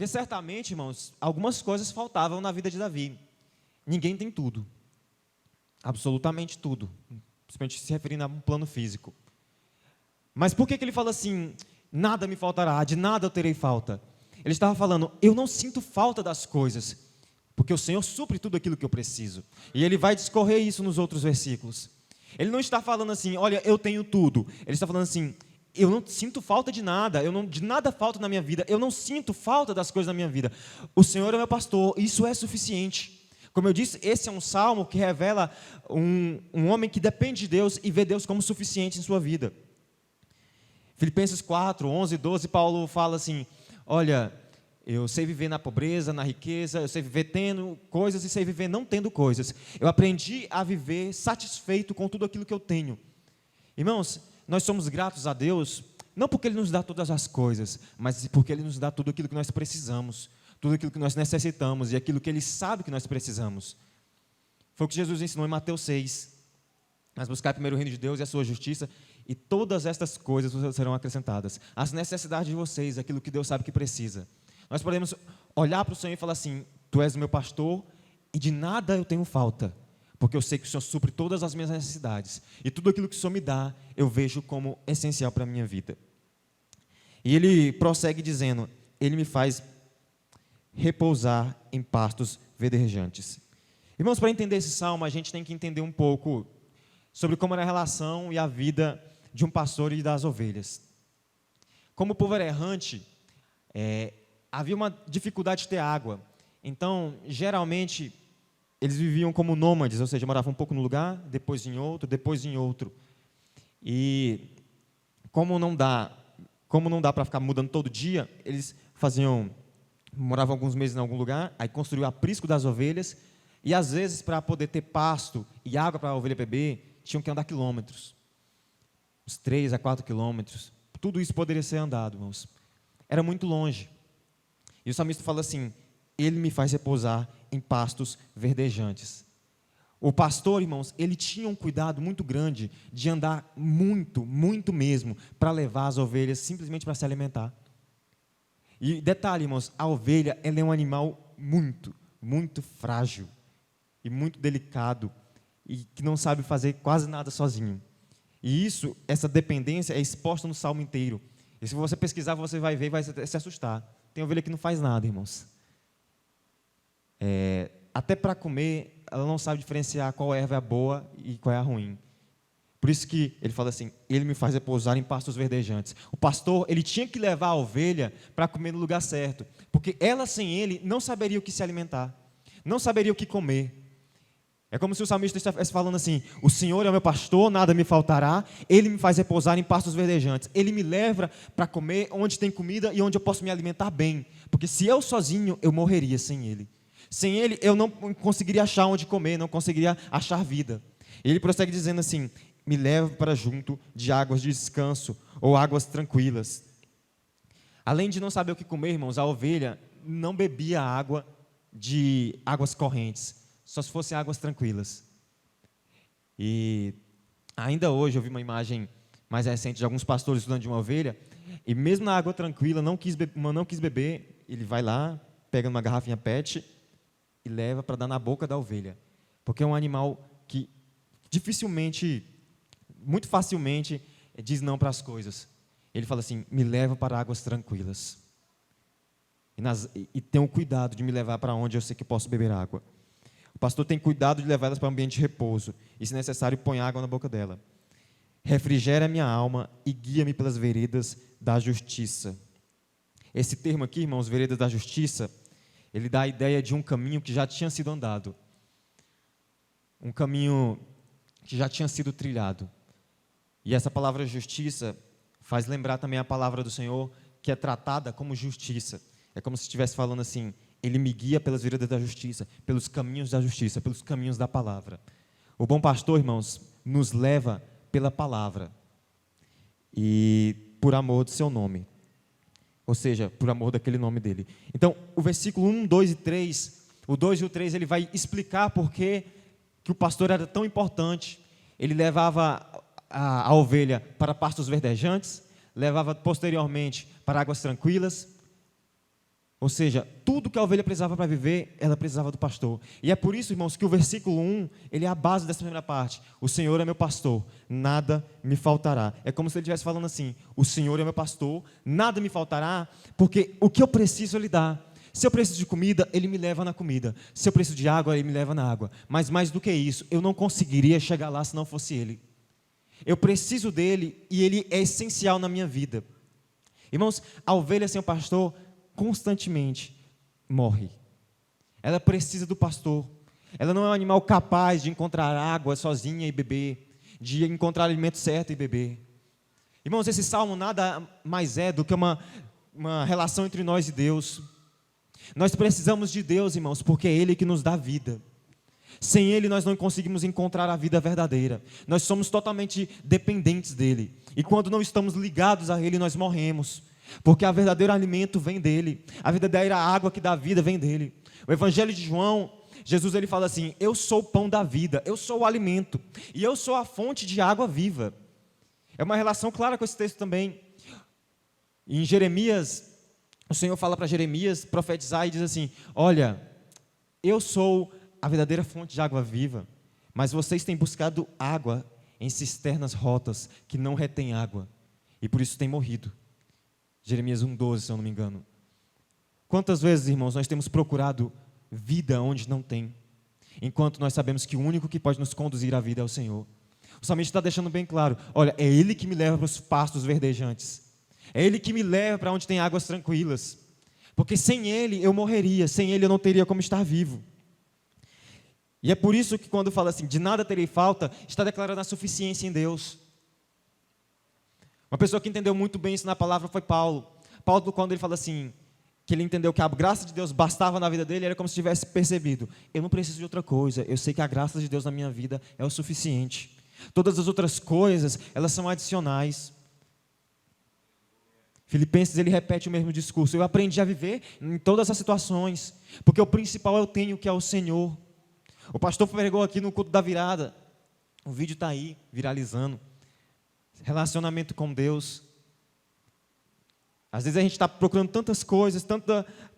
Porque certamente, irmãos, algumas coisas faltavam na vida de Davi. Ninguém tem tudo. Absolutamente tudo. Principalmente se referindo a um plano físico. Mas por que ele fala assim, nada me faltará, de nada eu terei falta? Ele estava falando, eu não sinto falta das coisas, porque o Senhor supre tudo aquilo que eu preciso. E ele vai discorrer isso nos outros versículos. Ele não está falando assim, olha, eu tenho tudo. Ele está falando assim, eu não sinto falta de nada, de nada falta na minha vida, eu não sinto falta das coisas na minha vida. O Senhor é meu pastor, isso é suficiente. Como eu disse, esse é um salmo que revela um homem que depende de Deus e vê Deus como suficiente em sua vida. Filipenses 4, 11 e 12, Paulo fala assim, olha, eu sei viver na pobreza, na riqueza, eu sei viver tendo coisas e sei viver não tendo coisas. Eu aprendi a viver satisfeito com tudo aquilo que eu tenho. Irmãos, nós somos gratos a Deus, não porque Ele nos dá todas as coisas, mas porque Ele nos dá tudo aquilo que nós precisamos, tudo aquilo que nós necessitamos e aquilo que Ele sabe que nós precisamos. Foi o que Jesus ensinou em Mateus 6. Mas buscar primeiro o reino de Deus e a sua justiça, e todas estas coisas serão acrescentadas. As necessidades de vocês, aquilo que Deus sabe que precisa. Nós podemos olhar para o Senhor e falar assim, tu és o meu pastor e de nada eu tenho falta, porque eu sei que o Senhor supre todas as minhas necessidades. E tudo aquilo que o Senhor me dá, eu vejo como essencial para a minha vida. E ele prossegue dizendo, ele me faz repousar em pastos verdejantes. Irmãos, para entender esse salmo, a gente tem que entender um pouco sobre como era a relação e a vida de um pastor e das ovelhas. Como o povo era errante, havia uma dificuldade de ter água. Então, geralmente, eles viviam como nômades, ou seja, moravam um pouco no lugar, depois em outro, depois em outro. E como não dá para ficar mudando todo dia, eles moravam alguns meses em algum lugar, aí construíam aprisco das ovelhas, e às vezes, para poder ter pasto e água para a ovelha beber, tinham que andar quilômetros. Uns 3 a 4 quilômetros. Tudo isso poderia ser andado, irmãos. Era muito longe. E o salmista fala assim, ele me faz repousar em pastos verdejantes. O pastor, irmãos, ele tinha um cuidado muito grande de andar muito, muito mesmo, para levar as ovelhas simplesmente para se alimentar. E detalhe, irmãos, a ovelha, ela é um animal muito, muito frágil e muito delicado e que não sabe fazer quase nada sozinho. E essa dependência é exposta no salmo inteiro. E se você pesquisar, você vai ver e vai se assustar. Tem ovelha que não faz nada, irmãos. Até para comer, ela não sabe diferenciar qual erva é a boa e qual é a ruim. Por isso que ele fala assim, ele me faz repousar em pastos verdejantes. O pastor, ele tinha que levar a ovelha para comer no lugar certo, porque ela sem ele não saberia o que se alimentar, não saberia o que comer. É como se o salmista estivesse falando assim, o Senhor é o meu pastor, nada me faltará, ele me faz repousar em pastos verdejantes, ele me leva para comer onde tem comida e onde eu posso me alimentar bem, porque se eu sozinho, eu morreria sem ele. Sem ele, eu não conseguiria achar onde comer, não conseguiria achar vida. Ele prossegue dizendo assim, me leva para junto de águas de descanso ou águas tranquilas. Além de não saber o que comer, irmãos, a ovelha não bebia água de águas correntes, só se fossem águas tranquilas. E ainda hoje eu vi uma imagem mais recente de alguns pastores estudando de uma ovelha, e mesmo na água tranquila, não quis beber, ele vai lá, pega uma garrafinha PET e leva para dar na boca da ovelha, porque é um animal que dificilmente, muito facilmente, diz não para as coisas. Ele fala assim, me leva para águas tranquilas. E tenha o cuidado de me levar para onde eu sei que posso beber água. O pastor tem cuidado de levar elas para um ambiente de repouso. E, se necessário, põe água na boca dela. Refrigera minha alma e guia-me pelas veredas da justiça. Esse termo aqui, irmãos, veredas da justiça, ele dá a ideia de um caminho que já tinha sido andado. Um caminho que já tinha sido trilhado. E essa palavra justiça faz lembrar também a palavra do Senhor, que é tratada como justiça. É como se estivesse falando assim, ele me guia pelas veredas da justiça, pelos caminhos da justiça, pelos caminhos da palavra. O bom pastor, irmãos, nos leva pela palavra e por amor do seu nome. Ou seja, por amor daquele nome dele. Então, o versículo 1, 2 e 3, o 2 e o 3, ele vai explicar por que o pastor era tão importante. Ele levava a ovelha para pastos verdejantes, levava posteriormente para águas tranquilas, Ou seja, tudo que a ovelha precisava para viver, ela precisava do pastor. E é por isso, irmãos, que o versículo 1, ele é a base dessa primeira parte. O Senhor é meu pastor, nada me faltará. É como se ele estivesse falando assim, o Senhor é meu pastor, nada me faltará, porque o que eu preciso ele dá. Se eu preciso de comida, ele me leva na comida. Se eu preciso de água, ele me leva na água. Mas mais do que isso, eu não conseguiria chegar lá se não fosse ele. Eu preciso dele e ele é essencial na minha vida. Irmãos, a ovelha sem o pastor constantemente morre. Ela precisa do pastor. Ela não é um animal capaz de encontrar água sozinha e beber, de encontrar alimento certo e beber. Irmãos, esse salmo nada mais é do que uma relação entre nós e Deus. Nós precisamos de Deus, irmãos, porque é Ele que nos dá vida. Sem Ele nós não conseguimos encontrar a vida verdadeira. Nós somos totalmente dependentes dEle. E quando não estamos ligados a Ele, nós morremos. Porque o verdadeiro alimento vem dEle. A verdadeira água que dá vida vem dEle. O Evangelho de João, Jesus ele fala assim, eu sou o pão da vida, eu sou o alimento. E eu sou a fonte de água viva. É uma relação clara com esse texto também. Em Jeremias, o Senhor fala para Jeremias profetizar e diz assim, olha, eu sou a verdadeira fonte de água viva, mas vocês têm buscado água em cisternas rotas, que não retêm água, e por isso têm morrido. Jeremias 1,12, se eu não me engano. Quantas vezes, irmãos, nós temos procurado vida onde não tem, enquanto nós sabemos que o único que pode nos conduzir à vida é o Senhor. O salmista está deixando bem claro, olha, é Ele que me leva para os pastos verdejantes, é Ele que me leva para onde tem águas tranquilas, porque sem Ele eu morreria, sem Ele eu não teria como estar vivo. E é por isso que quando fala assim, de nada terei falta, está declarando a suficiência em Deus. Uma pessoa que entendeu muito bem isso na palavra foi Paulo. Paulo, quando ele fala assim, que ele entendeu que a graça de Deus bastava na vida dele, era como se tivesse percebido, eu não preciso de outra coisa, eu sei que a graça de Deus na minha vida é o suficiente. Todas as outras coisas, elas são adicionais. Filipenses, ele repete o mesmo discurso, eu aprendi a viver em todas as situações, porque o principal eu tenho, que é o Senhor. O pastor pregou aqui no culto da virada, o vídeo está aí, viralizando. Relacionamento com Deus. Às vezes a gente está procurando tantas coisas,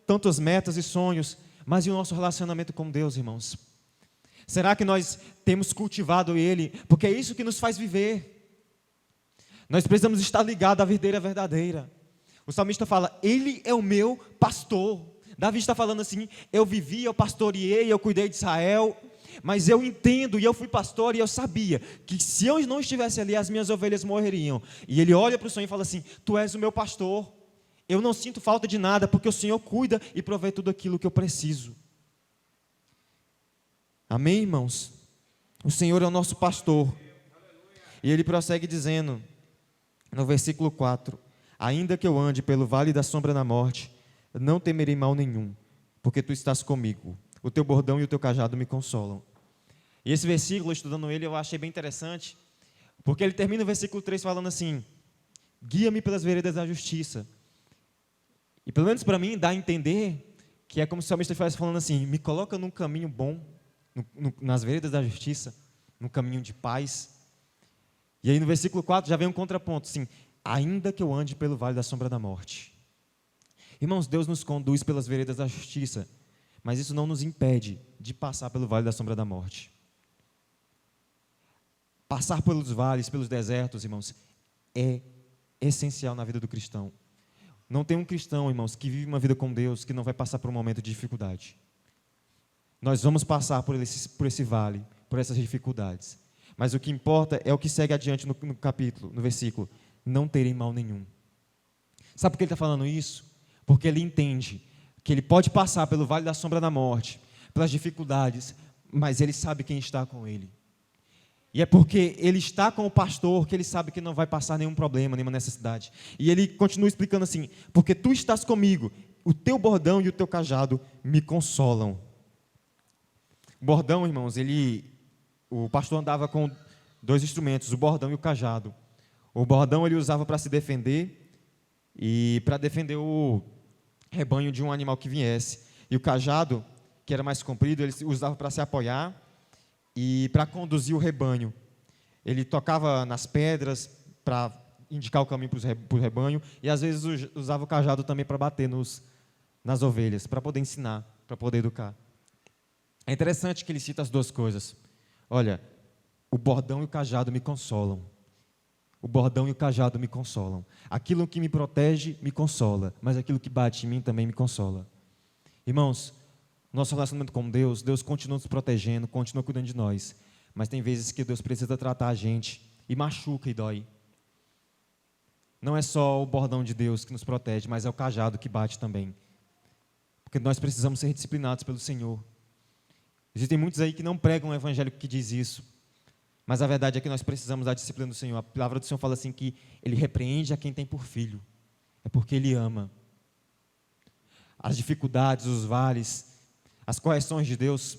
tantas metas e sonhos, mas e o nosso relacionamento com Deus, irmãos? Será que nós temos cultivado Ele? Porque é isso que nos faz viver. Nós precisamos estar ligados à videira verdadeira. O salmista fala, Ele é o meu pastor. Davi está falando assim, eu vivi, eu pastoreei, eu cuidei de Israel, mas eu entendo, e eu fui pastor, e eu sabia que se eu não estivesse ali, as minhas ovelhas morreriam. E ele olha para o Senhor e fala assim, tu és o meu pastor, eu não sinto falta de nada, porque o Senhor cuida e provê tudo aquilo que eu preciso. Amém, irmãos? O Senhor é o nosso pastor. E ele prossegue dizendo, no versículo 4, ainda que eu ande pelo vale da sombra da morte, não temerei mal nenhum, porque tu estás comigo. O teu bordão e o teu cajado me consolam. E esse versículo, estudando ele, eu achei bem interessante, porque ele termina o versículo 3 falando assim, guia-me pelas veredas da justiça. E pelo menos para mim, dá a entender que é como se o salmista estivesse falando assim, me coloca num caminho bom, nas veredas da justiça, num caminho de paz. E aí no versículo 4 já vem um contraponto, assim, ainda que eu ande pelo vale da sombra da morte. Irmãos, Deus nos conduz pelas veredas da justiça, mas isso não nos impede de passar pelo vale da sombra da morte. Passar pelos vales, pelos desertos, irmãos, é essencial na vida do cristão. Não tem um cristão, irmãos, que vive uma vida com Deus que não vai passar por um momento de dificuldade. Nós vamos passar por esse vale, por essas dificuldades. Mas o que importa é o que segue adiante no capítulo, no versículo. Não terem mal nenhum. Sabe por que ele está falando isso? Porque ele entende que ele pode passar pelo vale da sombra da morte, pelas dificuldades, mas ele sabe quem está com ele. E é porque ele está com o pastor que ele sabe que não vai passar nenhum problema, nenhuma necessidade. E ele continua explicando assim, porque tu estás comigo, o teu bordão e o teu cajado me consolam. O bordão, irmãos, o pastor andava com dois instrumentos, o bordão e o cajado. O bordão ele usava para se defender e para defender o rebanho de um animal que viesse. E o cajado, que era mais comprido, ele usava para se apoiar e para conduzir o rebanho. Ele tocava nas pedras para indicar o caminho para o rebanho e às vezes usava o cajado também para bater nas ovelhas, para poder ensinar, para poder educar. É interessante que ele cita as duas coisas. Olha, o bordão e o cajado me consolam. O bordão e o cajado me consolam. Aquilo que me protege me consola, mas aquilo que bate em mim também me consola. Irmãos, nosso relacionamento com Deus, Deus continua nos protegendo, continua cuidando de nós. Mas tem vezes que Deus precisa tratar a gente e machuca e dói. Não é só o bordão de Deus que nos protege, mas é o cajado que bate também. Porque nós precisamos ser disciplinados pelo Senhor. Existem muitos aí que não pregam o evangelho que diz isso. Mas a verdade é que nós precisamos da disciplina do Senhor. A palavra do Senhor fala assim que Ele repreende a quem tem por filho. É porque Ele ama. As dificuldades, os vales, as correções de Deus,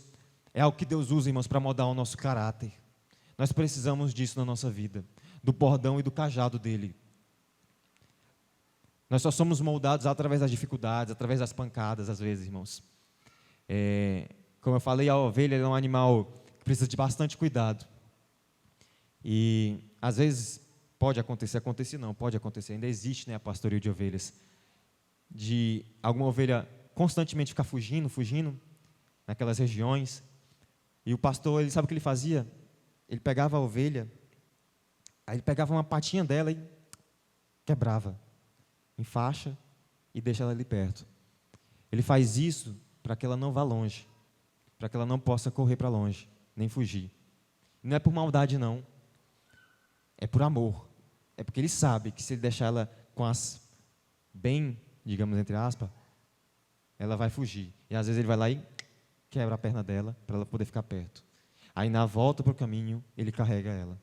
é algo que Deus usa, irmãos, para moldar o nosso caráter. Nós precisamos disso na nossa vida. Do bordão e do cajado dEle. Nós só somos moldados através das dificuldades, através das pancadas, às vezes, irmãos. Como eu falei, a ovelha é um animal que precisa de bastante cuidado. E, às vezes, pode acontecer, pode acontecer, ainda existe, né, a pastoreio de ovelhas, de alguma ovelha constantemente ficar fugindo, naquelas regiões, e o pastor, ele sabe o que ele fazia? Ele pegava a ovelha, aí ele pegava uma patinha dela e quebrava, em faixa, e deixa ela ali perto. Ele faz isso para que ela não vá longe, para que ela não possa correr para longe, nem fugir. Não é por maldade, não. É por amor. É porque ele sabe que se ele deixar ela com as bem, digamos, entre aspas, ela vai fugir. E às vezes ele vai lá e quebra a perna dela para ela poder ficar perto. Aí na volta para o caminho, ele carrega ela.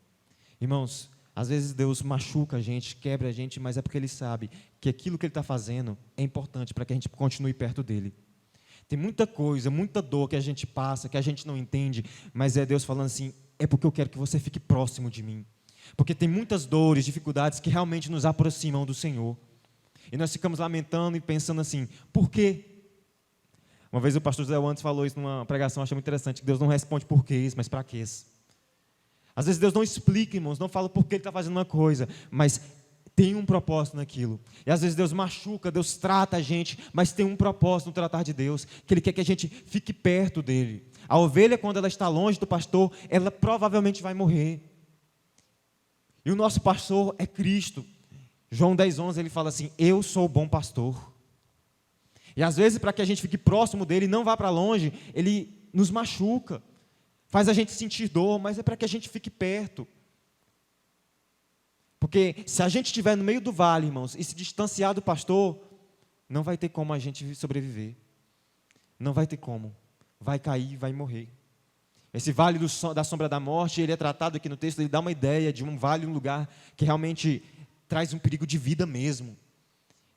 Irmãos, às vezes Deus machuca a gente, quebra a gente, mas é porque Ele sabe que aquilo que Ele está fazendo é importante para que a gente continue perto dEle. Tem muita coisa, muita dor que a gente passa, que a gente não entende, mas é Deus falando assim, é porque eu quero que você fique próximo de mim. Porque tem muitas dores, dificuldades que realmente nos aproximam do Senhor. E nós ficamos lamentando e pensando assim, por quê? Uma vez o pastor José Wantes falou isso numa pregação, achei muito interessante, que Deus não responde porquês, mas para quês. Às vezes Deus não explica, irmãos, não fala por que Ele está fazendo uma coisa, mas tem um propósito naquilo. E às vezes Deus machuca, Deus trata a gente, mas tem um propósito no tratar de Deus, que Ele quer que a gente fique perto dEle. A ovelha, quando ela está longe do pastor, ela provavelmente vai morrer. E o nosso pastor é Cristo. João 10:11, ele fala assim, eu sou o bom pastor. E às vezes, para que a gente fique próximo dEle, não vá para longe, Ele nos machuca. Faz a gente sentir dor, mas é para que a gente fique perto. Porque se a gente estiver no meio do vale, irmãos, e se distanciar do pastor, não vai ter como a gente sobreviver. Não vai ter como. Vai cair, vai morrer. Esse vale da sombra da morte, ele é tratado aqui no texto, ele dá uma ideia de um vale, um lugar que realmente traz um perigo de vida mesmo.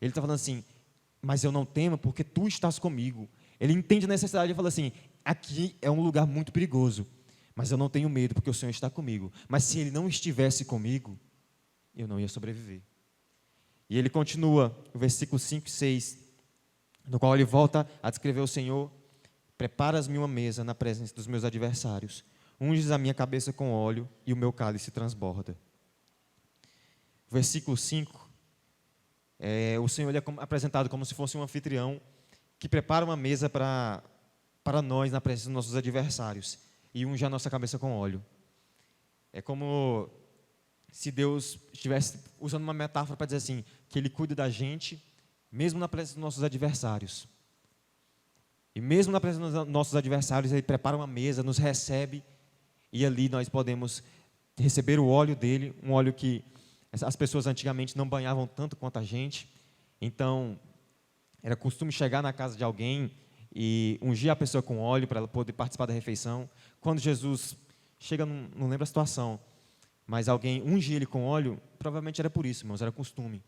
Ele está falando assim, mas eu não temo porque tu estás comigo. Ele entende a necessidade e fala assim, aqui é um lugar muito perigoso, mas eu não tenho medo porque o Senhor está comigo. Mas se Ele não estivesse comigo, eu não ia sobreviver. E ele continua, o versículo 5 e 6, no qual ele volta a descrever o Senhor, preparas-me uma mesa na presença dos meus adversários, unges a minha cabeça com óleo e o meu cálice transborda. Versículo 5, o Senhor ele é apresentado como se fosse um anfitrião que prepara uma mesa para nós na presença dos nossos adversários e unge a nossa cabeça com óleo. É como se Deus estivesse usando uma metáfora para dizer assim, que Ele cuida da gente, mesmo na presença dos nossos adversários. E mesmo na presença dos nossos adversários, Ele prepara uma mesa, nos recebe, e ali nós podemos receber o óleo dEle, um óleo que as pessoas antigamente não banhavam tanto quanto a gente. Então, era costume chegar na casa de alguém e ungir a pessoa com óleo para ela poder participar da refeição. Quando Jesus chega, não lembro a situação, mas alguém unge ele com óleo, provavelmente era por isso, irmãos, era costume.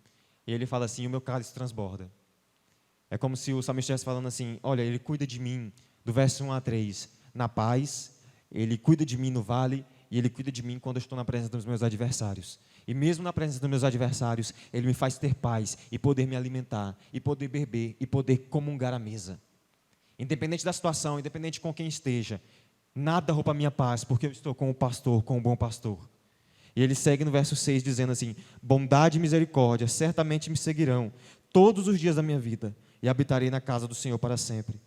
E ele fala assim, o meu cálice transborda. É como se o salmista estivesse falando assim, olha, Ele cuida de mim, do verso 1 a 3, na paz, Ele cuida de mim no vale, e Ele cuida de mim quando eu estou na presença dos meus adversários. E mesmo na presença dos meus adversários, Ele me faz ter paz, e poder me alimentar, e poder beber, e poder comungar à mesa. Independente da situação, independente com quem esteja, nada rouba a minha paz, porque eu estou com o pastor, com o bom pastor. E ele segue no verso 6 dizendo assim, bondade e misericórdia certamente me seguirão todos os dias da minha vida, e habitarei na casa do Senhor para sempre.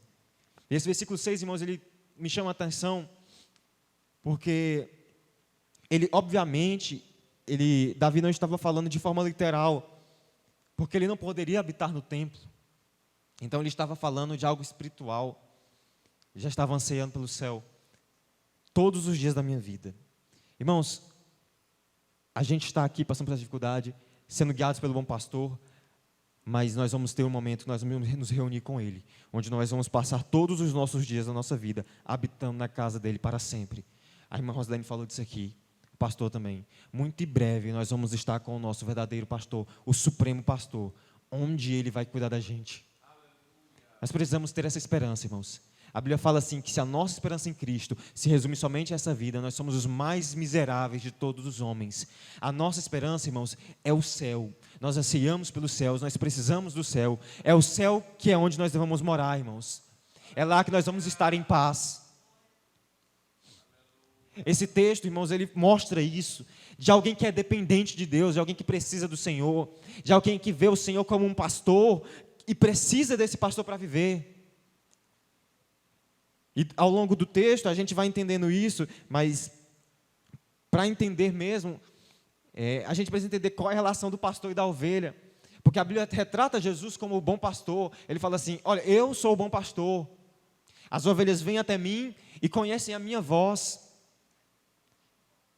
Esse versículo 6, irmãos, ele me chama a atenção, porque ele, obviamente, Davi não estava falando de forma literal, porque ele não poderia habitar no templo. Então ele estava falando de algo espiritual. Ele já estava ansiando pelo céu todos os dias da minha vida. Irmãos, a gente está aqui passando por essa dificuldade, sendo guiados pelo bom pastor, mas nós vamos ter um momento que nós vamos nos reunir com Ele, onde nós vamos passar todos os nossos dias da nossa vida habitando na casa dEle para sempre. A irmã Rosilene falou disso aqui, o pastor também. Muito em breve nós vamos estar com o nosso verdadeiro pastor, o supremo pastor, onde Ele vai cuidar da gente. Nós precisamos ter essa esperança, irmãos. A Bíblia fala assim, que se a nossa esperança em Cristo se resume somente a essa vida, nós somos os mais miseráveis de todos os homens. A nossa esperança, irmãos, é o céu. Nós ansiamos pelos céus, nós precisamos do céu. É o céu que é onde nós devemos morar, irmãos. É lá que nós vamos estar em paz. Esse texto, irmãos, ele mostra isso, de alguém que é dependente de Deus, de alguém que precisa do Senhor, de alguém que vê o Senhor como um pastor e precisa desse pastor para viver. E ao longo do texto a gente vai entendendo isso, mas para entender mesmo, a gente precisa entender qual é a relação do pastor e da ovelha. Porque a Bíblia retrata Jesus como o bom pastor. Ele fala assim, olha, eu sou o bom pastor. As ovelhas vêm até mim e conhecem a minha voz.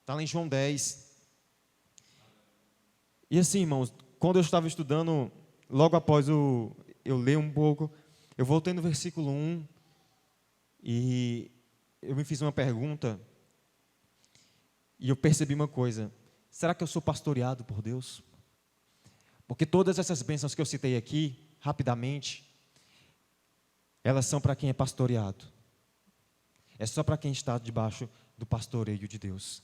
Está lá em João 10. E assim, irmãos, quando eu estava estudando, logo após eu ler um pouco, eu voltei no versículo 1, e eu me fiz uma pergunta, e eu percebi uma coisa: será que eu sou pastoreado por Deus? Porque todas essas bênçãos que eu citei aqui, rapidamente, elas são para quem é pastoreado. É só para quem está debaixo do pastoreio de Deus.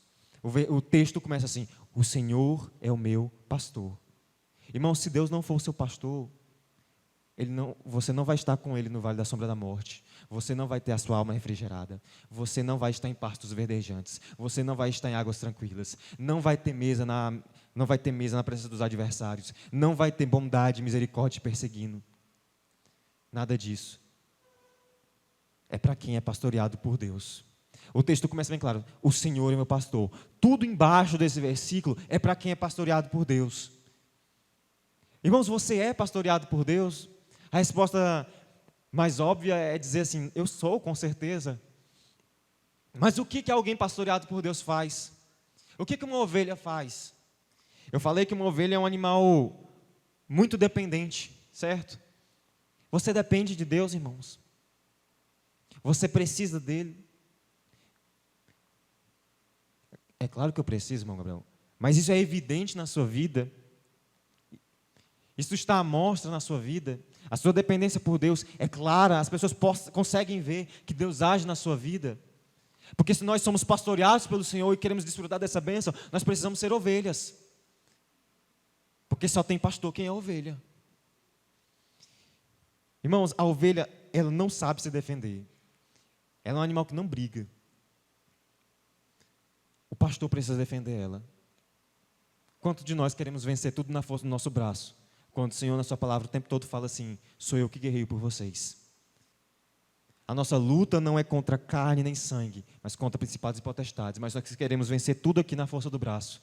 O texto começa assim: o Senhor é o meu pastor. Irmão, se Deus não for o seu pastor, você não vai estar com Ele no vale da sombra da morte. Você não vai ter a sua alma refrigerada. Você não vai estar em pastos verdejantes. Você não vai estar em águas tranquilas. Não vai ter mesa na presença dos adversários. Não vai ter bondade, misericórdia perseguindo. Nada disso. É para quem é pastoreado por Deus. O texto começa bem claro: o Senhor é meu pastor. Tudo embaixo desse versículo é para quem é pastoreado por Deus. Irmãos, você é pastoreado por Deus? A resposta mais óbvia é dizer assim: eu sou, com certeza. Mas o que alguém pastoreado por Deus faz? O que uma ovelha faz? Eu falei que uma ovelha é um animal muito dependente, certo? Você depende de Deus, irmãos. Você precisa dele. É claro que eu preciso, irmão Gabriel. Mas isso é evidente na sua vida. Isso está à mostra na sua vida. A sua dependência por Deus é clara. As pessoas conseguem ver que Deus age na sua vida. Porque se nós somos pastoreados pelo Senhor e queremos desfrutar dessa bênção, nós precisamos ser ovelhas. Porque só tem pastor quem é ovelha. Irmãos, a ovelha, ela não sabe se defender. Ela é um animal que não briga. O pastor precisa defender ela. Quantos de nós queremos vencer tudo na força do nosso braço? Quando o Senhor, na sua palavra, o tempo todo fala assim: sou eu que guerreio por vocês. A nossa luta não é contra carne nem sangue, mas contra principados e potestades. Mas nós queremos vencer tudo aqui na força do braço,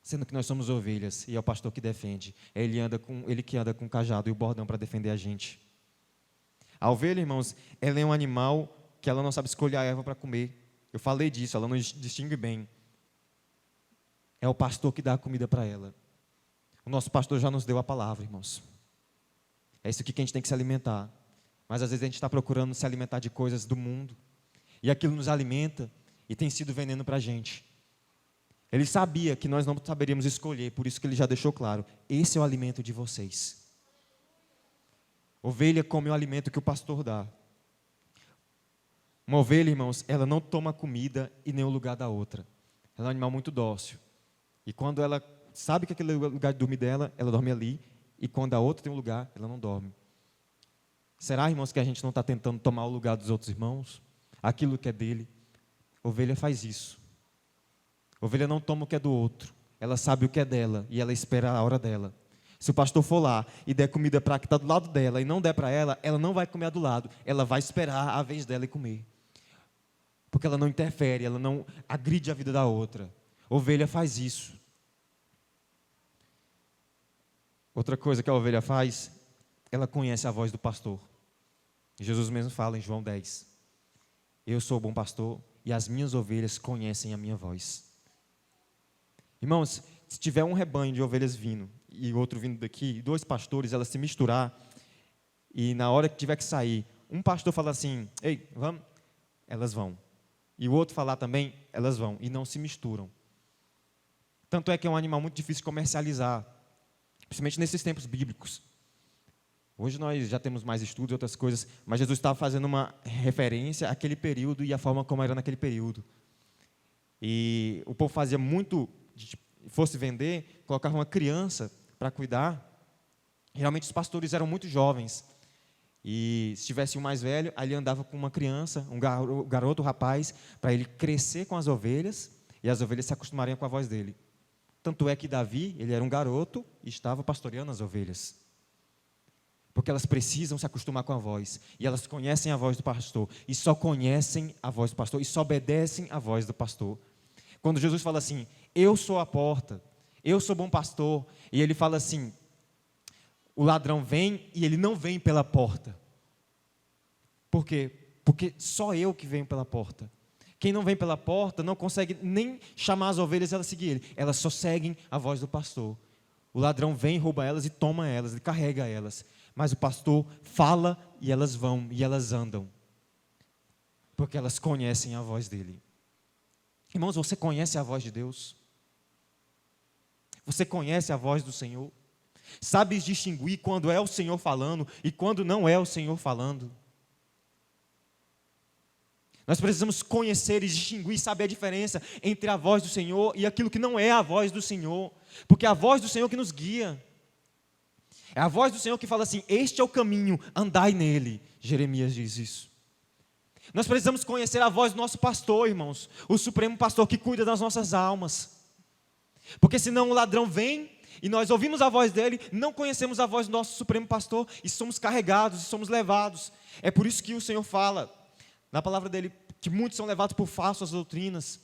sendo que nós somos ovelhas, e é o pastor que defende. É ele que anda com o cajado e o bordão para defender a gente. A ovelha, irmãos, ela é um animal que ela não sabe escolher a erva para comer. Eu falei disso, ela não distingue bem. É o pastor que dá a comida para ela. O nosso pastor já nos deu a palavra, irmãos. É isso aqui que a gente tem que se alimentar. Mas às vezes a gente está procurando se alimentar de coisas do mundo. E aquilo nos alimenta e tem sido veneno para a gente. Ele sabia que nós não saberíamos escolher, por isso que ele já deixou claro: esse é o alimento de vocês. Ovelha come o alimento que o pastor dá. Uma ovelha, irmãos, ela não toma comida e nem o lugar da outra. Ela é um animal muito dócil. E quando ela sabe que aquele é o lugar de dormir dela, ela dorme ali. E quando a outra tem um lugar, ela não dorme. Será, irmãos, que a gente não está tentando tomar o lugar dos outros irmãos? Aquilo que é dele? Ovelha faz isso. Ovelha não toma o que é do outro. Ela sabe o que é dela e ela espera a hora dela. Se o pastor for lá e der comida para que está do lado dela e não der para ela, ela não vai comer a do lado, ela vai esperar a vez dela e comer. Porque ela não interfere, ela não agride a vida da outra. Ovelha faz isso. Outra coisa que a ovelha faz, ela conhece a voz do pastor. Jesus mesmo fala em João 10. Eu sou o bom pastor e as minhas ovelhas conhecem a minha voz. Irmãos, se tiver um rebanho de ovelhas vindo e outro vindo daqui, 2 pastores, elas se misturar, e na hora que tiver que sair, um pastor fala assim, ei, vamos? Elas vão. E o outro falar também, elas vão. E não se misturam. Tanto é que é um animal muito difícil de comercializar, principalmente nesses tempos bíblicos. Hoje nós já temos mais estudos e outras coisas, mas Jesus estava fazendo uma referência àquele período e à forma como era naquele período. E o povo fazia muito, fosse vender, colocava uma criança para cuidar. Geralmente os pastores eram muito jovens. E se tivesse um mais velho, aí ele andava com uma criança, um garoto, um rapaz, para ele crescer com as ovelhas e as ovelhas se acostumariam com a voz dele. Tanto é que Davi, ele era um garoto e estava pastoreando as ovelhas. Porque elas precisam se acostumar com a voz. E elas conhecem a voz do pastor. E só conhecem a voz do pastor. E só obedecem a voz do pastor. Quando Jesus fala assim, eu sou a porta, eu sou bom pastor. E ele fala assim, o ladrão vem e ele não vem pela porta. Por quê? Porque só eu que venho pela porta. Quem não vem pela porta não consegue nem chamar as ovelhas e elas seguir ele. Elas só seguem a voz do pastor. O ladrão vem, rouba elas e toma elas, e carrega elas. Mas o pastor fala e elas vão, e elas andam. Porque elas conhecem a voz dele. Irmãos, você conhece a voz de Deus? Você conhece a voz do Senhor? Sabes distinguir quando é o Senhor falando e quando não é o Senhor falando? Nós precisamos conhecer e distinguir, saber a diferença entre a voz do Senhor e aquilo que não é a voz do Senhor. Porque é a voz do Senhor que nos guia. É a voz do Senhor que fala assim, este é o caminho, andai nele. Jeremias diz isso. Nós precisamos conhecer a voz do nosso pastor, irmãos. O supremo pastor que cuida das nossas almas. Porque senão o ladrão vem e nós ouvimos a voz dele, não conhecemos a voz do nosso supremo pastor e somos carregados, e somos levados. É por isso que o Senhor fala na palavra dele, que muitos são levados por falsas doutrinas,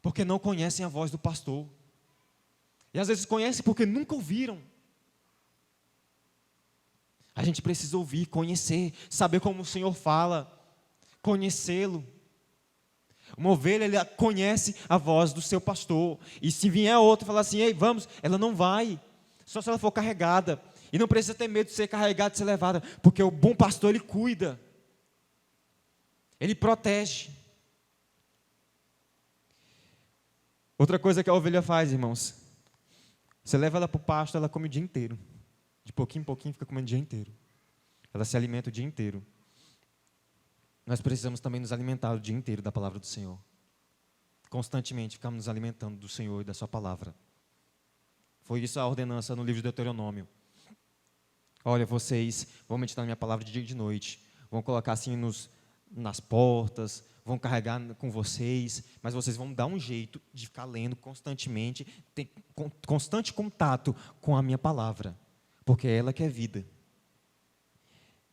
porque não conhecem a voz do pastor. E às vezes conhecem porque nunca ouviram. A gente precisa ouvir, conhecer, saber como o Senhor fala, conhecê-lo. Uma ovelha, ela conhece a voz do seu pastor. E se vier outra e falar assim, ei, vamos, ela não vai. Só se ela for carregada. E não precisa ter medo de ser carregada, de ser levada, porque o bom pastor, ele cuida. Ele protege. Outra coisa que a ovelha faz, irmãos. Você leva ela para o pasto, ela come o dia inteiro. De pouquinho em pouquinho fica comendo o dia inteiro. Ela se alimenta o dia inteiro. Nós precisamos também nos alimentar o dia inteiro da palavra do Senhor. Constantemente ficamos nos alimentando do Senhor e da sua palavra. Foi isso a ordenança no livro de Deuteronômio. Olha, vocês vão meditar na minha palavra de dia e de noite. Vão colocar assim nas portas, vão carregar com vocês, mas vocês vão dar um jeito de ficar lendo constantemente, ter constante contato com a minha palavra, porque é ela que é vida.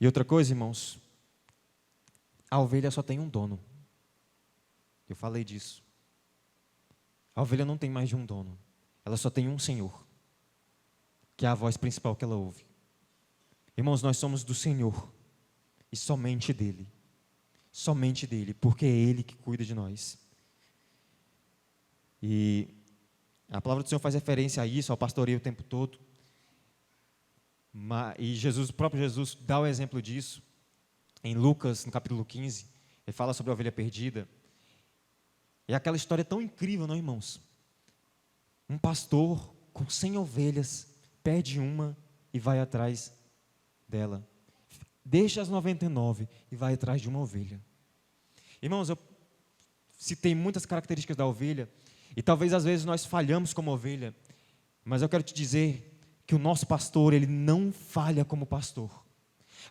E outra coisa, irmãos, a ovelha só tem um dono. Eu falei disso. A ovelha não tem mais de um dono, ela só tem um Senhor, que é a voz principal que ela ouve. Irmãos, nós somos do Senhor, e somente dEle. Somente dEle, porque é Ele que cuida de nós. E a palavra do Senhor faz referência a isso, ao pastoreio o tempo todo. E Jesus, o próprio Jesus dá o exemplo disso. Em Lucas, no capítulo 15, ele fala sobre a ovelha perdida. E aquela história tão incrível, não, irmãos? Um pastor com 100 ovelhas, perde uma e vai atrás dela. Deixa as 99 e vai atrás de uma ovelha. Irmãos, eu citei muitas características da ovelha, e talvez às vezes nós falhamos como ovelha, mas eu quero te dizer que o nosso pastor, ele não falha como pastor.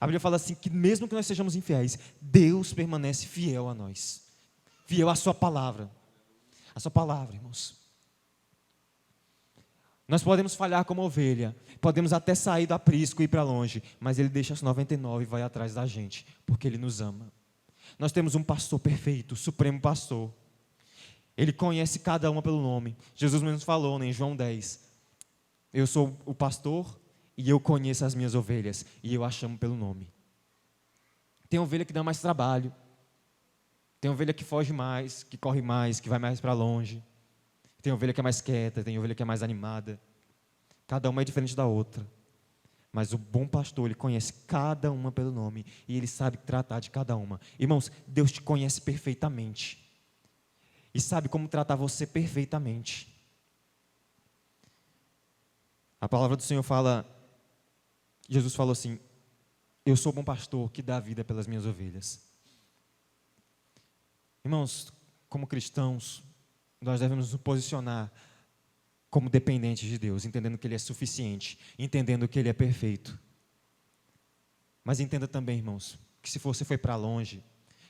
A Bíblia fala assim, que mesmo que nós sejamos infiéis, Deus permanece fiel a nós. Fiel à sua palavra. A sua palavra, irmãos. Nós podemos falhar como ovelha, podemos até sair do aprisco e ir para longe, mas Ele deixa as 99 e vai atrás da gente, porque Ele nos ama. Nós temos um pastor perfeito, o supremo pastor. Ele conhece cada uma pelo nome. Jesus mesmo falou, né, em João 10, eu sou o pastor e eu conheço as minhas ovelhas e eu as chamo pelo nome. Tem ovelha que dá mais trabalho, tem ovelha que foge mais, que corre mais, que vai mais para longe. Tem ovelha que é mais quieta, tem ovelha que é mais animada. Cada uma é diferente da outra. Mas o bom pastor, ele conhece cada uma pelo nome e ele sabe tratar de cada uma. Irmãos, Deus te conhece perfeitamente e sabe como tratar você perfeitamente. A palavra do Senhor fala, Jesus falou assim, eu sou o bom pastor que dá a vida pelas minhas ovelhas. Irmãos, como cristãos, nós devemos nos posicionar como dependentes de Deus, entendendo que Ele é suficiente, entendendo que Ele é perfeito. Mas entenda também, irmãos, que se você foi para longe,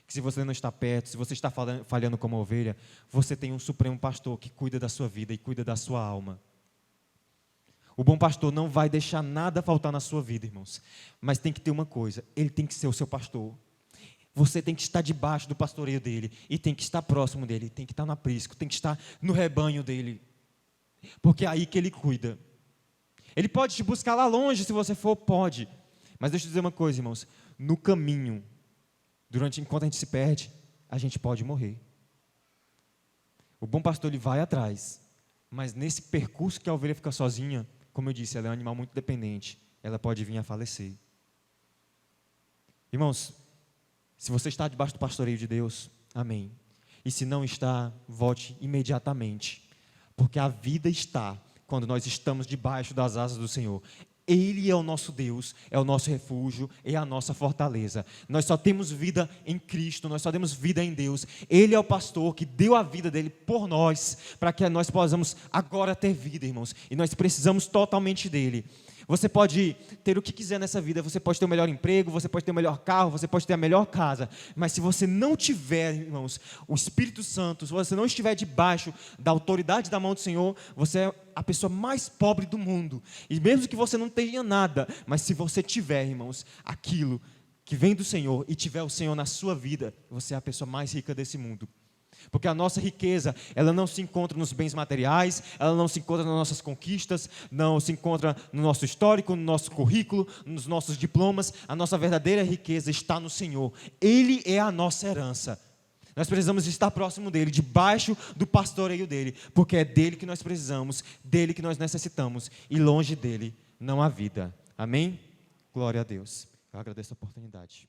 que se você não está perto, se você está falhando como ovelha, você tem um supremo pastor que cuida da sua vida e cuida da sua alma. O bom pastor não vai deixar nada faltar na sua vida, irmãos. Mas tem que ter uma coisa, Ele tem que ser o seu pastor. Você tem que estar debaixo do pastoreio dele, e tem que estar próximo dele, tem que estar no aprisco, tem que estar no rebanho dele, porque é aí que ele cuida. Ele pode te buscar lá longe, se você for, pode, mas deixa eu dizer uma coisa, irmãos, no caminho, enquanto a gente se perde, a gente pode morrer. O bom pastor, ele vai atrás, mas nesse percurso que a ovelha fica sozinha, como eu disse, ela é um animal muito dependente, ela pode vir a falecer. Irmãos, se você está debaixo do pastoreio de Deus, amém. E se não está, volte imediatamente. Porque a vida está quando nós estamos debaixo das asas do Senhor. Ele é o nosso Deus, é o nosso refúgio, é a nossa fortaleza. Nós só temos vida em Cristo, nós só temos vida em Deus. Ele é o pastor que deu a vida dele por nós, para que nós possamos agora ter vida, irmãos. E nós precisamos totalmente dele. Você pode ter o que quiser nessa vida, você pode ter o melhor emprego, você pode ter o melhor carro, você pode ter a melhor casa, mas se você não tiver, irmãos, o Espírito Santo, se você não estiver debaixo da autoridade da mão do Senhor, você é a pessoa mais pobre do mundo. E mesmo que você não tenha nada, mas se você tiver, irmãos, aquilo que vem do Senhor e tiver o Senhor na sua vida, você é a pessoa mais rica desse mundo. Porque a nossa riqueza, ela não se encontra nos bens materiais, ela não se encontra nas nossas conquistas, não se encontra no nosso histórico, no nosso currículo, nos nossos diplomas. A nossa verdadeira riqueza está no Senhor. Ele é a nossa herança. Nós precisamos estar próximo dele, debaixo do pastoreio dele, porque é dele que nós precisamos, dele que nós necessitamos, e longe dele não há vida. Amém? Glória a Deus. Eu agradeço a oportunidade.